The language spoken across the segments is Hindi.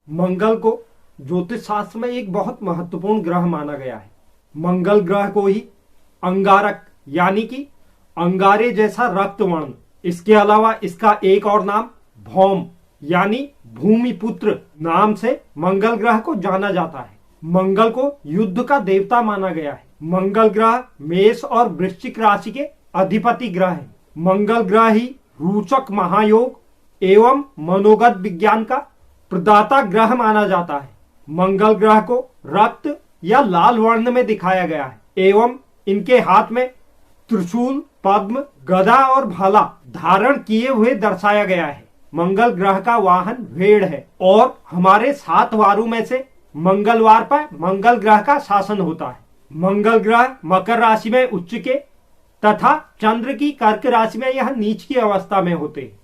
मंगल को ज्योतिष शास्त्र में एक बहुत महत्वपूर्ण ग्रह माना गया है। मंगल ग्रह को ही अंगारक यानी कि अंगारे जैसा रक्त वर्ण, इसके अलावा इसका एक और नाम भौम यानी भूमिपुत्र नाम से मंगल ग्रह को जाना जाता है। मंगल को युद्ध का देवता माना गया है। मंगल ग्रह मेष और वृश्चिक राशि के अधिपति ग्रह है। मंगल ग्रह ही रोचक महायोग एवं मनोगत विज्ञान का प्रदाता ग्रह माना जाता है। मंगल ग्रह को रक्त या लाल वर्ण में दिखाया गया है एवं इनके हाथ में त्रिशूल, पद्म, गदा और भाला धारण किए हुए दर्शाया गया है। मंगल ग्रह का वाहन भेड़ है और हमारे 7 वारों में से मंगलवार पर मंगल ग्रह का शासन होता है। मंगल ग्रह मकर राशि में उच्च के तथा चंद्र की कर्क राशि में यह नीच की अवस्था में होते हैं।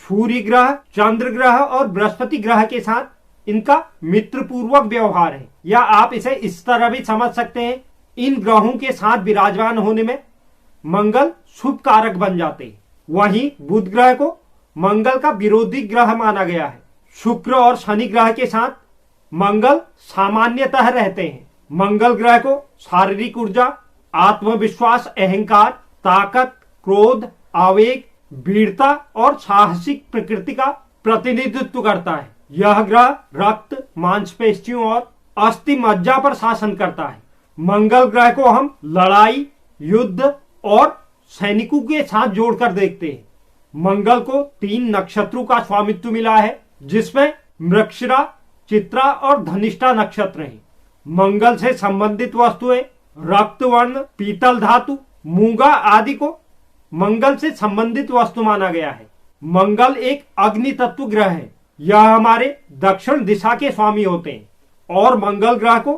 सूर्य ग्रह, चंद्र ग्रह और बृहस्पति ग्रह के साथ इनका मित्र पूर्वक व्यवहार है, या आप इसे इस तरह भी समझ सकते हैं, इन ग्रहों के साथ विराजमान होने में मंगल शुभ कारक बन जाते हैं। वहीं बुध ग्रह को मंगल का विरोधी ग्रह माना गया है। शुक्र और शनि ग्रह के साथ मंगल सामान्यतः रहते हैं। मंगल ग्रह को शारीरिक ऊर्जा, आत्मविश्वास, अहंकार, ताकत, क्रोध, आवेग, वीरता और साहसिक प्रकृति का प्रतिनिधित्व करता है। यह ग्रह रक्त, मांसपेशियों और अस्थि मज्जा पर शासन करता है। मंगल ग्रह को हम लड़ाई, युद्ध और सैनिकों के साथ जोड़कर देखते हैं। मंगल को 3 नक्षत्रों का स्वामित्व मिला है, जिसमें मृगशिरा, चित्रा और धनिष्ठा नक्षत्र हैं। मंगल से संबंधित वस्तुएं रक्त वर्ण, पीतल धातु, मूंगा आदि को मंगल से संबंधित वस्तु माना गया है। मंगल एक अग्नि तत्व ग्रह है। यह हमारे दक्षिण दिशा के स्वामी होते हैं और मंगल ग्रह को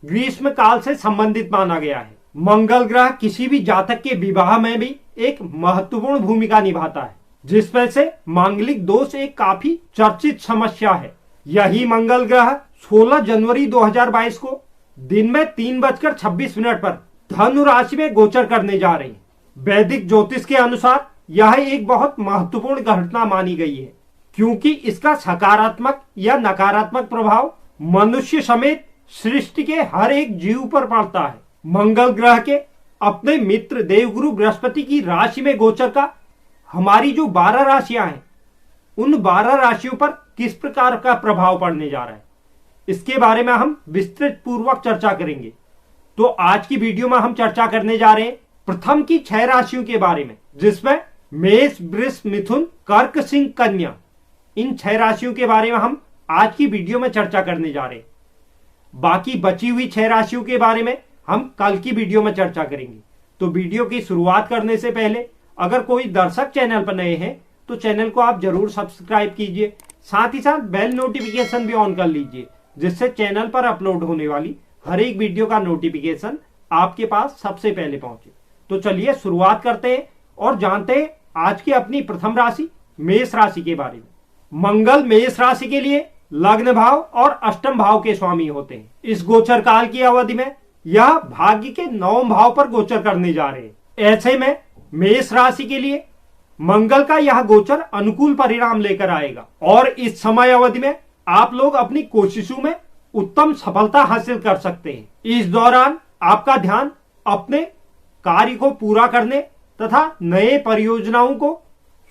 ग्रीष्म काल से संबंधित माना गया है। मंगल ग्रह किसी भी जातक के विवाह में भी एक महत्वपूर्ण भूमिका निभाता है, जिसमें से मांगलिक दोष एक काफी चर्चित समस्या है। यही मंगल ग्रह 16 जनवरी 2022 को दिन में 3:26 पर धनु राशि में गोचर करने जा रही है। वैदिक ज्योतिष के अनुसार यह एक बहुत महत्वपूर्ण घटना मानी गई है, क्योंकि इसका सकारात्मक या नकारात्मक प्रभाव मनुष्य समेत सृष्टि के हर एक जीव पर पड़ता है। मंगल ग्रह के अपने मित्र देवगुरु बृहस्पति की राशि में गोचर का हमारी जो 12 राशियां हैं, उन 12 राशियों पर किस प्रकार का प्रभाव पड़ने जा रहा है, इसके बारे में हम विस्तृत पूर्वक चर्चा करेंगे। तो आज की वीडियो में हम चर्चा करने जा रहे हैं प्रथम की 6 राशियों के बारे में, जिसमें मेष, वृष, मिथुन, कर्क, सिंह, कन्या, इन 6 राशियों के बारे में हम आज की वीडियो में चर्चा करने जा रहे हैं। बाकी बची हुई 6 राशियों के बारे में हम कल की वीडियो में चर्चा करेंगे। तो वीडियो की शुरुआत करने से पहले अगर कोई दर्शक चैनल पर नए हैं तो चैनल को आप जरूर सब्सक्राइब कीजिए, साथ ही साथ बेल नोटिफिकेशन भी ऑन कर लीजिए, जिससे चैनल पर अपलोड होने वाली हर एक वीडियो का नोटिफिकेशन आपके पास सबसे पहले पहुंचे। तो चलिए शुरुआत करते हैं और जानते हैं आज की अपनी प्रथम राशि मेष राशि के बारे में। मंगल मेष राशि के लिए लग्न भाव और अष्टम भाव के स्वामी होते हैं। इस गोचर काल की अवधि में यह भाग्य के 9वें भाव पर गोचर करने जा रहे हैं। ऐसे में मेष राशि के लिए मंगल का यह गोचर अनुकूल परिणाम लेकर आएगा और इस समय अवधि में आप लोग अपनी कोशिशों में उत्तम सफलता हासिल कर सकते हैं। इस दौरान आपका ध्यान अपने कार्य को पूरा करने तथा नए परियोजनाओं को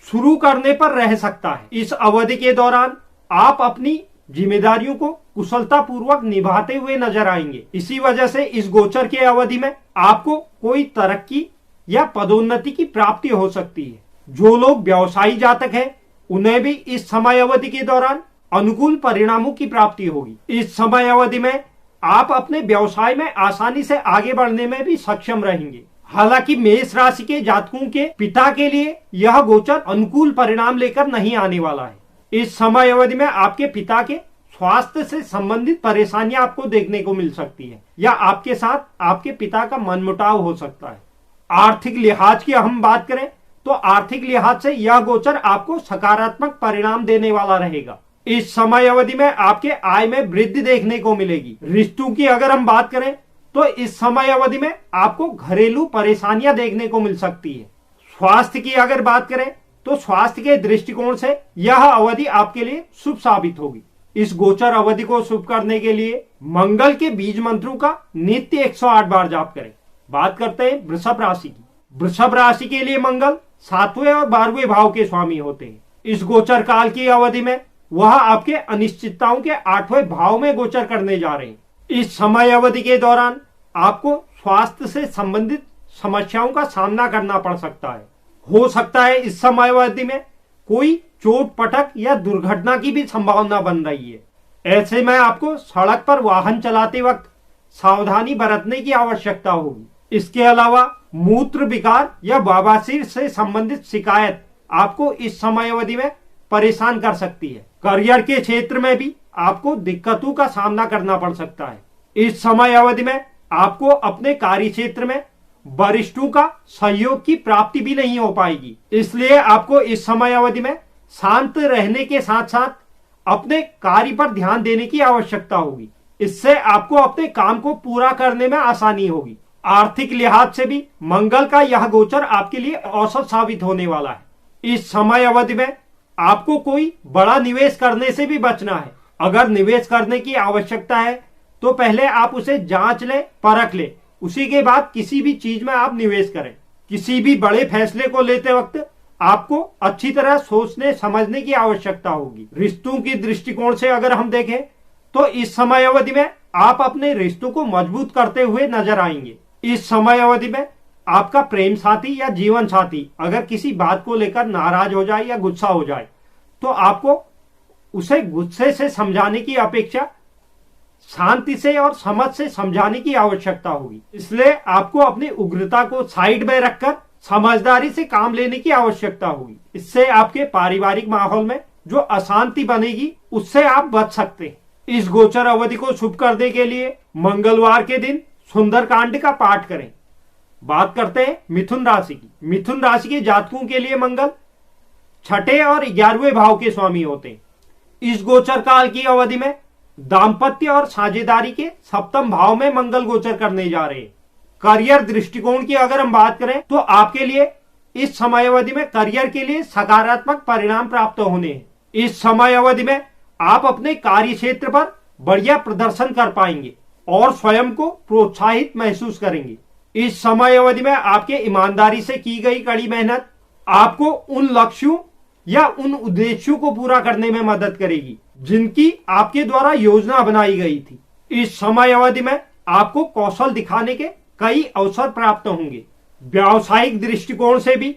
शुरू करने पर रह सकता है। इस अवधि के दौरान आप अपनी जिम्मेदारियों को कुशलता पूर्वक निभाते हुए नजर आएंगे। इसी वजह से इस गोचर के अवधि में आपको कोई तरक्की या पदोन्नति की प्राप्ति हो सकती है। जो लोग व्यवसायी जातक हैं, उन्हें भी इस समय अवधि के दौरान अनुकूल परिणामों की प्राप्ति होगी। इस समय अवधि में आप अपने व्यवसाय में आसानी से आगे बढ़ने में भी सक्षम रहेंगे। हालांकि मेष राशि के जातकों के पिता के लिए यह गोचर अनुकूल परिणाम लेकर नहीं आने वाला है। इस समय अवधि में आपके पिता के स्वास्थ्य से संबंधित परेशानियां आपको देखने को मिल सकती है, या आपके साथ आपके पिता का मनमुटाव हो सकता है। आर्थिक लिहाज की हम बात करें तो आर्थिक लिहाज से यह गोचर आपको सकारात्मक परिणाम देने वाला रहेगा। इस समय अवधि में आपके आय में वृद्धि देखने को मिलेगी। रिश्तों की अगर हम बात करें तो इस समय अवधि में आपको घरेलू परेशानियां देखने को मिल सकती है। स्वास्थ्य की अगर बात करें तो स्वास्थ्य के दृष्टिकोण से यह अवधि आपके लिए शुभ साबित होगी। इस गोचर अवधि को शुभ करने के लिए मंगल के बीज मंत्रों का नित्य 108 बार जाप करें। बात करते हैं वृषभ राशि की। वृषभ राशि के लिए मंगल 7वें और 12वें भाव के स्वामी होते हैं। इस गोचर काल की अवधि में वह आपके अनिश्चितताओं के 8वें भाव में गोचर करने जा रहे हैं। इस समय अवधि के दौरान आपको स्वास्थ्य से संबंधित समस्याओं का सामना करना पड़ सकता है। हो सकता है इस समय अवधि में कोई चोट पटक या दुर्घटना की भी संभावना बन रही है। ऐसे में आपको सड़क पर वाहन चलाते वक्त सावधानी बरतने की आवश्यकता होगी। इसके अलावा मूत्र विकार या बवासीर से संबंधित शिकायत आपको इस समय अवधि में परेशान कर सकती है। करियर के क्षेत्र में भी आपको दिक्कतों का सामना करना पड़ सकता है। इस समय अवधि में आपको अपने कार्य क्षेत्र में वरिष्ठों का सहयोग की प्राप्ति भी नहीं हो पाएगी। इसलिए आपको इस समय अवधि में शांत रहने के साथ साथ अपने कार्य पर ध्यान देने की आवश्यकता होगी। इससे आपको अपने काम को पूरा करने में आसानी होगी। आर्थिक लिहाज से भी मंगल का यह गोचर आपके लिए औसत साबित होने वाला है। इस समय अवधि में आपको कोई बड़ा निवेश करने से भी बचना है। अगर निवेश करने की आवश्यकता है तो पहले आप उसे जांच ले, परख ले, उसी के बाद किसी भी चीज में आप निवेश करें। किसी भी बड़े फैसले को लेते वक्त आपको अच्छी तरह सोचने समझने की आवश्यकता होगी। रिश्तों की दृष्टिकोण से अगर हम देखें तो इस समय अवधि में आप अपने रिश्तों को मजबूत करते हुए नजर आएंगे। इस समय अवधि में आपका प्रेम साथी या जीवन साथी अगर किसी बात को लेकर नाराज हो जाए या गुस्सा हो जाए तो आपको उसे गुस्से से समझाने की अपेक्षा शांति से और समझ से समझाने की आवश्यकता होगी। इसलिए आपको अपनी उग्रता को साइड में रखकर समझदारी से काम लेने की आवश्यकता होगी। इससे आपके पारिवारिक माहौल में जो अशांति बनेगी उससे आप बच सकते हैं। इस गोचर अवधि को शुभ करने के लिए मंगलवार के दिन सुंदरकांड का पाठ करें। बात करते हैं मिथुन राशि की। मिथुन राशि के जातकों के लिए मंगल 6ठे और 11वें भाव के स्वामी होते हैं। इस गोचर काल की अवधि में दाम्पत्य और साझेदारी के 7वें भाव में मंगल गोचर करने जा रहे हैं। करियर दृष्टिकोण की अगर हम बात करें तो आपके लिए इस समय अवधि में करियर के लिए सकारात्मक परिणाम प्राप्त होने हैं। इस समय अवधि में आप अपने कार्य क्षेत्र पर बढ़िया प्रदर्शन कर पाएंगे और स्वयं को प्रोत्साहित महसूस करेंगे। इस समय अवधि में आपके ईमानदारी से की गई कड़ी मेहनत आपको उन लक्ष्यों या उन उद्देश्यों को पूरा करने में मदद करेगी जिनकी आपके द्वारा योजना बनाई गई थी। इस समय अवधि में आपको कौशल दिखाने के कई अवसर प्राप्त होंगे। व्यावसायिक दृष्टिकोण से भी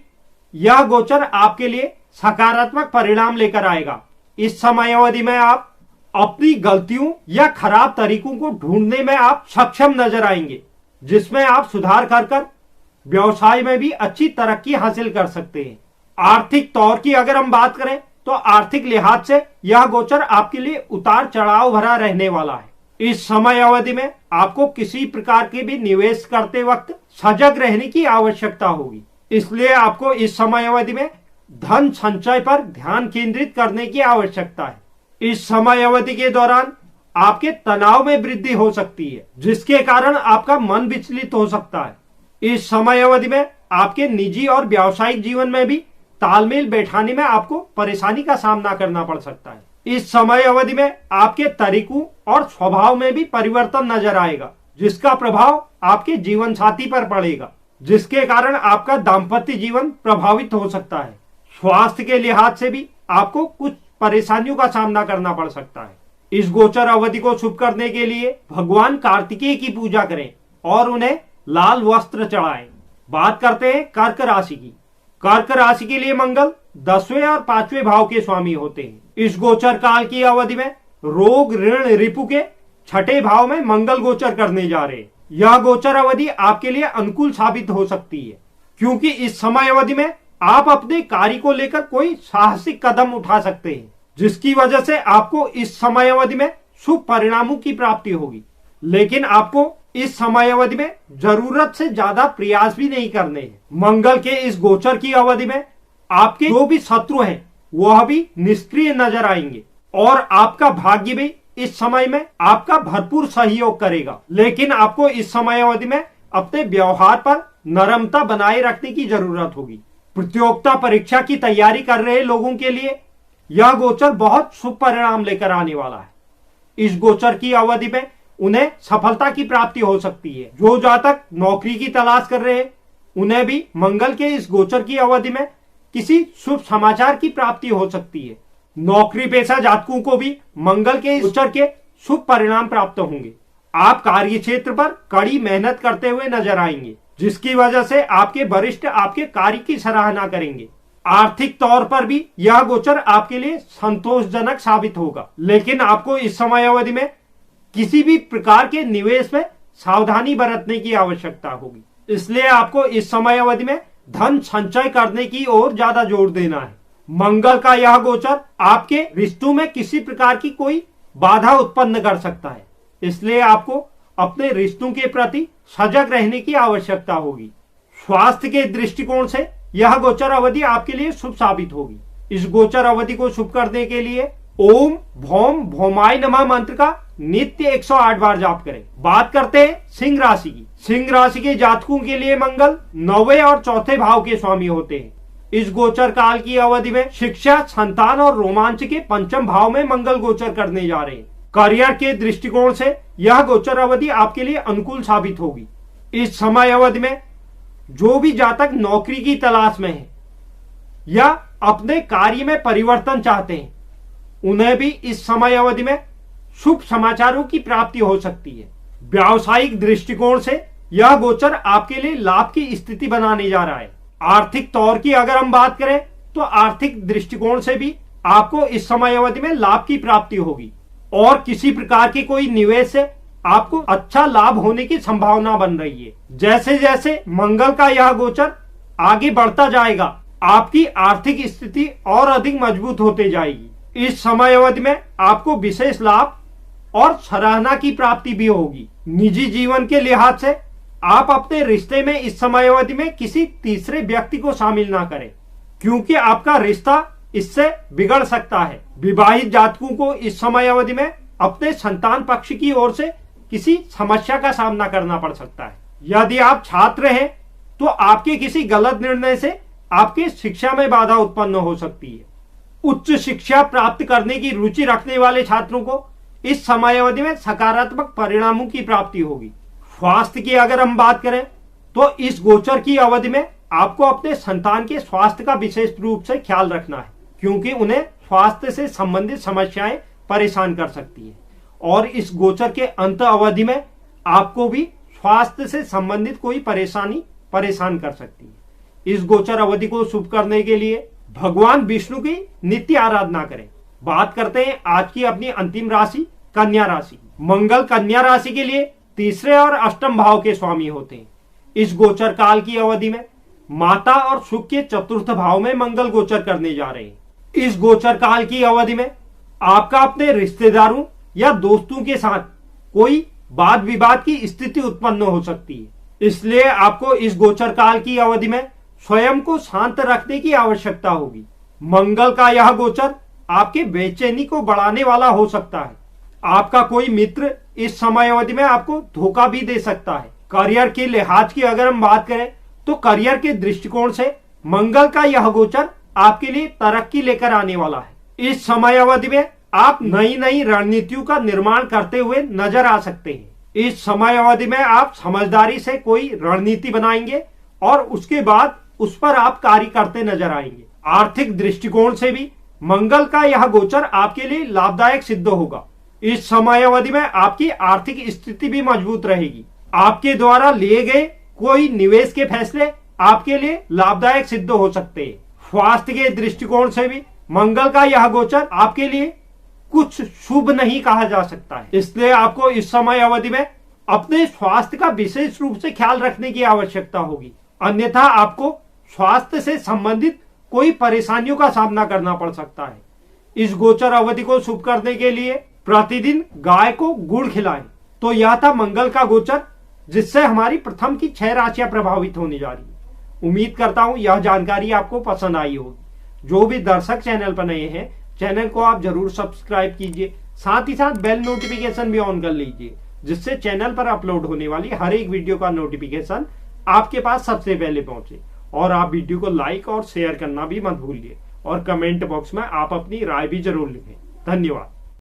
यह गोचर आपके लिए सकारात्मक परिणाम लेकर आएगा। इस समय अवधि में आप अपनी गलतियों या खराब तरीकों को ढूंढने में आप सक्षम नजर आएंगे, जिसमें आप सुधार कर व्यवसाय में भी अच्छी तरक्की हासिल कर सकते हैं। आर्थिक तौर की अगर हम बात करें तो आर्थिक लिहाज से यह गोचर आपके लिए उतार चढ़ाव भरा रहने वाला है। इस समय अवधि में आपको किसी प्रकार के भी निवेश करते वक्त सजग रहने की आवश्यकता होगी। इसलिए आपको इस समय अवधि में धन संचय पर ध्यान केंद्रित करने की आवश्यकता है। इस समय अवधि के दौरान आपके तनाव में वृद्धि हो सकती है, जिसके कारण आपका मन विचलित हो सकता है। इस समय अवधि में आपके निजी और व्यावसायिक जीवन में भी तालमेल बैठाने में आपको परेशानी का सामना करना पड़ सकता है। इस समय अवधि में आपके तरीकों और स्वभाव में भी परिवर्तन नजर आएगा, जिसका प्रभाव आपके जीवन साथी पर पड़ेगा, जिसके कारण आपका दाम्पत्य जीवन प्रभावित हो सकता है। स्वास्थ्य के लिहाज से भी आपको कुछ परेशानियों का सामना करना पड़ सकता है। इस गोचर अवधि को शुभ करने के लिए भगवान कार्तिकेय की पूजा करें और उन्हें लाल वस्त्र चढ़ाएं। बात करते हैं कर्क राशि की। कर्क राशि के लिए मंगल 10वें और 5वें भाव के स्वामी होते हैं। इस गोचर काल की अवधि में रोग ऋण रिपु के 6ठे भाव में मंगल गोचर करने जा रहे हैं। यह गोचर अवधि आपके लिए अनुकूल साबित हो सकती है, क्योंकि इस समय अवधि में आप अपने कार्य को लेकर कोई साहसिक कदम उठा सकते हैं, जिसकी वजह से आपको इस समय अवधि में शुभ परिणामों की प्राप्ति होगी। लेकिन आपको इस समय अवधि में जरूरत से ज्यादा प्रयास भी नहीं करने हैं। मंगल के इस गोचर की अवधि में आपके जो भी शत्रु हैं वह भी निष्क्रिय नजर आएंगे और आपका भाग्य भी इस समय में आपका भरपूर सहयोग करेगा। लेकिन आपको इस समय अवधि में अपने व्यवहार पर नरमता बनाए रखने की जरूरत होगी। प्रतियोगिता परीक्षा की तैयारी कर रहे लोगों के लिए यह गोचर बहुत शुभ परिणाम लेकर आने वाला है। इस गोचर की अवधि में उन्हें सफलता की प्राप्ति हो सकती है। जो जातक नौकरी की तलाश कर रहे हैं उन्हें भी मंगल के इस गोचर की अवधि में किसी शुभ समाचार की प्राप्ति हो सकती है। नौकरी पेशा जातकों को भी मंगल के इस गोचर के शुभ परिणाम प्राप्त होंगे। आप कार्य क्षेत्र पर कड़ी मेहनत करते हुए नजर आएंगे, जिसकी वजह से आपके वरिष्ठ आपके कार्य की सराहना करेंगे। आर्थिक तौर पर भी यह गोचर आपके लिए संतोषजनक साबित होगा, लेकिन आपको इस समय अवधि में किसी भी प्रकार के निवेश में सावधानी बरतने की आवश्यकता होगी। इसलिए आपको इस समय अवधि में धन संचय करने की ओर ज्यादा जोर देना है। मंगल का यह गोचर आपके रिश्तों में किसी प्रकार की कोई बाधा उत्पन्न कर सकता है, इसलिए आपको अपने रिश्तों के प्रति सजग रहने की आवश्यकता होगी। स्वास्थ्य के दृष्टिकोण से यह गोचर अवधि आपके लिए शुभ साबित होगी। इस गोचर अवधि को शुभ करने के लिए ओम भौम भौमाय नमः मंत्र का नित्य 108 बार जाप करें। बात करते हैं सिंह राशि की। सिंह राशि के जातकों के लिए मंगल 9वें और 4थे भाव के स्वामी होते हैं। इस गोचर काल की अवधि में शिक्षा, संतान और रोमांच के 5म भाव में मंगल गोचर करने जा रहे हैं। करियर के दृष्टिकोण से यह गोचर अवधि आपके लिए अनुकूल साबित होगी। इस समय अवधि में जो भी जातक नौकरी की तलाश में है या अपने कार्य में परिवर्तन चाहते हैं उन्हें भी इस समय अवधि में शुभ समाचारों की प्राप्ति हो सकती है। व्यावसायिक दृष्टिकोण से यह गोचर आपके लिए लाभ की स्थिति बनाने जा रहा है। आर्थिक तौर की अगर हम बात करें तो आर्थिक दृष्टिकोण से भी आपको इस समय अवधि में लाभ की प्राप्ति होगी और किसी प्रकार के कोई निवेश से आपको अच्छा लाभ होने की संभावना बन रही है। जैसे जैसे मंगल का यह गोचर आगे बढ़ता जाएगा आपकी आर्थिक स्थिति और अधिक मजबूत होते जाएगी। इस समय अवधि में आपको विशेष लाभ और सराहना की प्राप्ति भी होगी। निजी जीवन के लिहाज से आप अपने रिश्ते में इस समय अवधि में किसी तीसरे व्यक्ति को शामिल ना करें, क्योंकि आपका रिश्ता इससे बिगड़ सकता है। विवाहित जातकों को इस समय अवधि में अपने संतान पक्ष की ओर से किसी समस्या का सामना करना पड़ सकता है। यदि आप छात्र हैं तो आपके किसी गलत निर्णय से आपकी शिक्षा में बाधा उत्पन्न हो सकती है। उच्च शिक्षा प्राप्त करने की रुचि रखने वाले छात्रों को इस समय अवधि में सकारात्मक परिणामों की प्राप्ति होगी। स्वास्थ्य की अगर हम बात करें तो इस गोचर की अवधि में आपको अपने संतान के स्वास्थ्य का विशेष रूप से ख्याल रखना है, क्योंकि उन्हें स्वास्थ्य से संबंधित समस्याएं परेशान कर सकती है और इस गोचर के अंत अवधि में आपको भी स्वास्थ्य से संबंधित कोई परेशानी परेशान कर सकती है। इस गोचर अवधि को शुभ करने के लिए भगवान विष्णु की नित्य आराधना करें। बात करते हैं आज की अपनी अंतिम राशि कन्या राशि। मंगल कन्या राशि के लिए 3रे और 8म भाव के स्वामी होते हैं। इस गोचर काल की अवधि में माता और सुख के 4th भाव में मंगल गोचर करने जा रहे हैं। इस गोचर काल की अवधि में आपका अपने रिश्तेदारों या दोस्तों के साथ कोई वाद विवाद की स्थिति उत्पन्न हो सकती है। इसलिए आपको इस गोचर काल की अवधि में स्वयं को शांत रखने की आवश्यकता होगी। मंगल का यह गोचर आपके बेचैनी को बढ़ाने वाला हो सकता है। आपका कोई मित्र इस समय अवधि में आपको धोखा भी दे सकता है। करियर के लिहाज की अगर हम बात करें तो करियर के दृष्टिकोण से मंगल का यह गोचर आपके लिए तरक्की लेकर आने वाला है। इस समय अवधि में आप नई नई रणनीतियों का निर्माण करते हुए नजर आ सकते हैं। इस समय अवधि में आप समझदारी से कोई रणनीति बनाएंगे और उसके बाद उस पर आप कार्य करते नजर आएंगे। आर्थिक दृष्टिकोण से भी मंगल का यह गोचर आपके लिए लाभदायक सिद्ध होगा। इस समय अवधि में आपकी आर्थिक स्थिति भी मजबूत रहेगी। आपके द्वारा लिए गए कोई निवेश के फैसले आपके लिए लाभदायक सिद्ध हो सकते हैं। स्वास्थ्य के दृष्टिकोण से भी मंगल का यह गोचर आपके लिए कुछ शुभ नहीं कहा जा सकता है। इसलिए आपको इस समय अवधि में अपने स्वास्थ्य का विशेष रूप से ख्याल रखने की आवश्यकता होगी, अन्यथा आपको स्वास्थ्य से संबंधित कोई परेशानियों का सामना करना पड़ सकता है। इस गोचर अवधि को शुभ करने के लिए प्रतिदिन गाय को गुड़ खिलाएं। तो यह था मंगल का गोचर, जिससे हमारी प्रथम की 6 राशियां प्रभावित होने जा रही है। उम्मीद करता हूं यह जानकारी आपको पसंद आई होगी। जो भी दर्शक चैनल पर नए हैं, चैनल को आप जरूर सब्सक्राइब कीजिए, साथ ही साथ बेल नोटिफिकेशन भी ऑन कर लीजिए, जिससे चैनल पर अपलोड होने वाली हर एक वीडियो का नोटिफिकेशन आपके पास सबसे पहले पहुंचे। और आप वीडियो को लाइक और शेयर करना भी मत भूलिए। और कमेंट बॉक्स में आप अपनी राय भी जरूर लिखें। धन्यवाद।